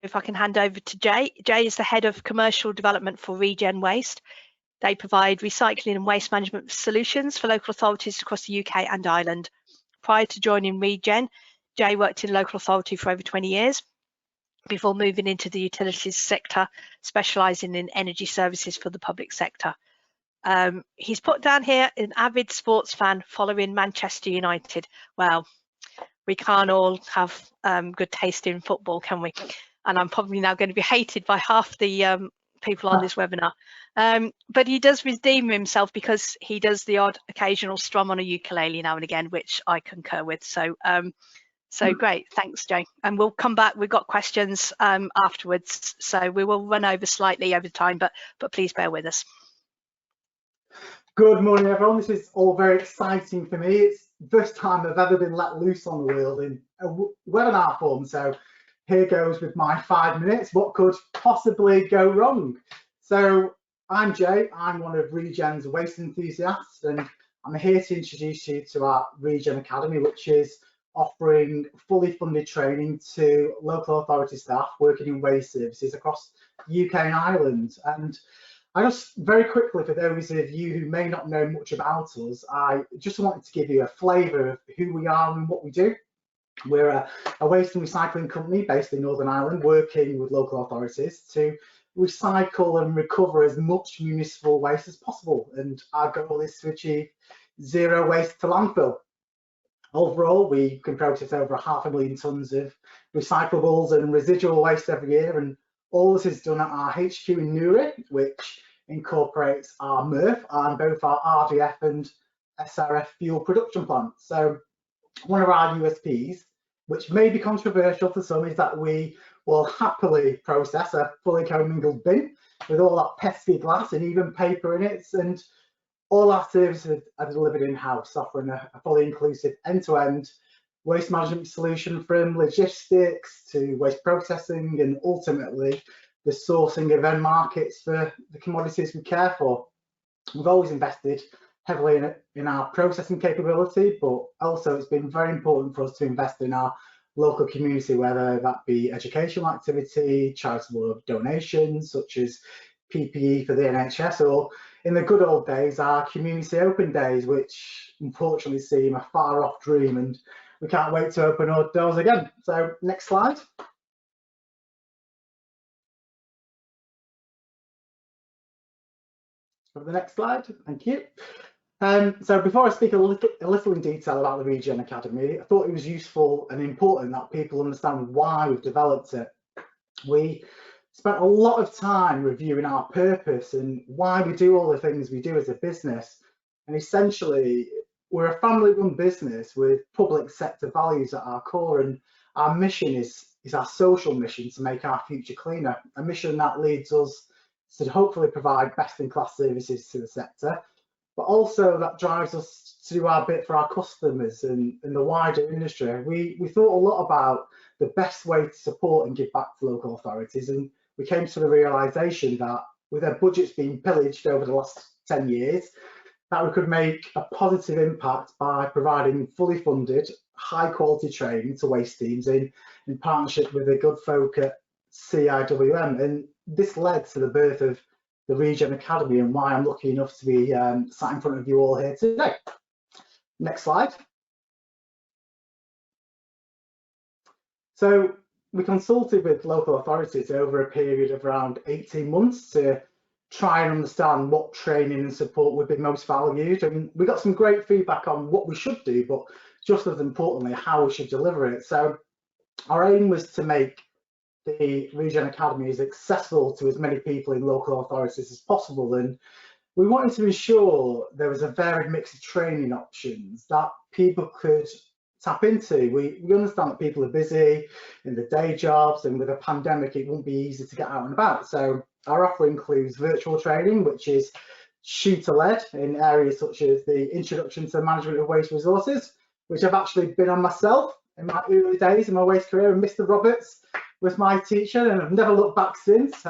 if I can hand over to Jay. Jay is the head of commercial development for ReGen Waste. They provide recycling and waste management solutions for local authorities across the UK and Ireland. Prior to joining ReGen, Jay worked in local authority for over 20 years before moving into the utilities sector, specialising in energy services for the public sector. He's put down here an avid sports fan following Manchester United. Well, we can't all have good taste in football, can we? And I'm probably now going to be hated by half the people on this webinar. But he does redeem himself because he does the odd occasional strum on a ukulele now and again, which I concur with. So great, thanks, Jay. And we'll come back. We've got questions afterwards, so we will run over slightly over time, but please bear with us. Good morning, everyone. This is all very exciting for me. It's the first time I've ever been let loose on the world in a webinar form. So here goes with my 5 minutes. What could possibly go wrong? So I'm Jay. I'm one of ReGen's waste enthusiasts, and I'm here to introduce you to our ReGen Academy, which is offering fully funded training to local authority staff working in waste services across the UK and Ireland. And I just very quickly, for those of you who may not know much about us, I just wanted to give you a flavour of who we are and what we do. We're a waste and recycling company based in Northern Ireland, working with local authorities to recycle and recover as much municipal waste as possible. And our goal is to achieve zero waste to landfill. Overall, we can process over 500,000 tonnes of recyclables and residual waste every year, and all this is done at our HQ in Newry, which incorporates our MRF and both our RDF and SRF fuel production plants. So one of our USPs, which may be controversial for some, is that we will happily process a fully commingled bin with all that pesky glass and even paper in it, and all our services are delivered in-house, offering a fully inclusive end-to-end waste management solution, from logistics to waste processing and ultimately the sourcing of end markets for the commodities we care for. We've always invested heavily in our processing capability, but also it's been very important for us to invest in our local community, whether that be educational activity, charitable donations such as PPE for the NHS, or in the good old days, our community open days, which unfortunately seem a far off dream, and we can't wait to open our doors again. So next slide. For the next slide, thank you. So before I speak a little in detail about the ReGen Academy, I thought it was useful and important that people understand why we've developed it. We spent a lot of time reviewing our purpose and why we do all the things we do as a business. And essentially, we're a family-run business with public sector values at our core, and our mission is our social mission to make our future cleaner, a mission that leads us to hopefully provide best-in-class services to the sector, but also that drives us to do our bit for our customers and the wider industry. We thought a lot about the best way to support and give back to local authorities, and we came to the realisation that with their budgets being pillaged over the last 10 years, that we could make a positive impact by providing fully funded, high quality training to waste teams in partnership with the good folk at CIWM. And this led to the birth of the ReGen Academy, and why I'm lucky enough to be sat in front of you all here today. Next slide. So we consulted with local authorities over a period of around 18 months to try and understand what training and support would be most valued, and we got some great feedback on what we should do, but just as importantly how we should deliver it. So our aim was to make the ReGen Academy as accessible to as many people in local authorities as possible, and we wanted to ensure there was a varied mix of training options that people could tap into. We understand that people are busy in their day jobs, and with a pandemic it won't be easy to get out and about. So our offer includes virtual training, which is shooter-led in areas such as the introduction to management of waste resources, which I've actually been on myself in my early days in my waste career, and Mr. Roberts was my teacher, and I've never looked back since.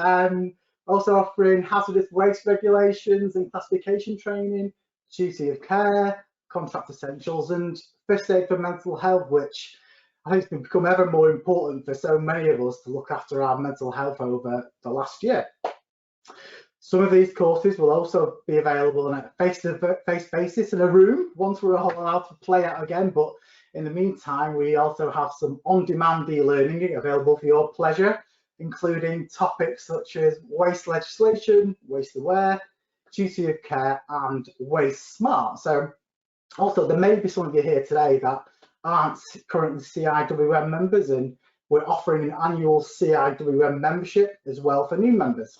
Also offering hazardous waste regulations and classification training, duty of care, contract essentials, and first aid for mental health, which I think it's become ever more important for so many of us to look after our mental health over the last year. Some of these courses will also be available on a face-to-face basis in a room once we're all allowed to play out again. But in the meantime, we also have some on-demand e-learning available for your pleasure, including topics such as waste legislation, waste aware, duty of care, and waste smart. So also, there may be some of you here today that aren't currently CIWM members, and we're offering an annual CIWM membership as well for new members.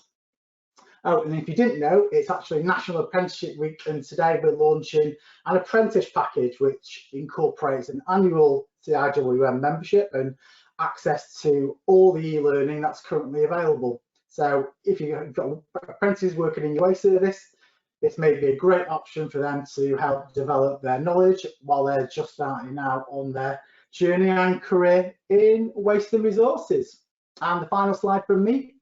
Oh, and if you didn't know, it's actually National Apprenticeship Week, and today we're launching an apprentice package which incorporates an annual CIWM membership and access to all the e-learning that's currently available. So if you've got apprentices working in your waste service, this may be a great option for them to help develop their knowledge while they're just starting out on their journey and career in waste and resources. And the final slide from me.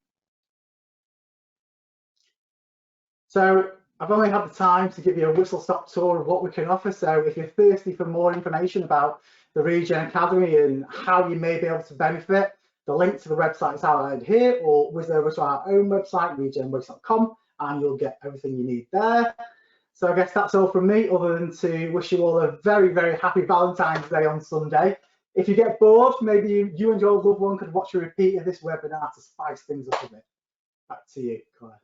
So I've only had the time to give you a whistle-stop tour of what we can offer. So if you're thirsty for more information about the ReGen Academy and how you may be able to benefit, the link to the website is outlined here, or whiz over to our own website, regenwaste.com, and you'll get everything you need there. So I guess that's all from me, other than to wish you all a very, very happy Valentine's Day on Sunday. If you get bored, maybe you and your loved one could watch a repeat of this webinar to spice things up a bit. Back to you, Claire.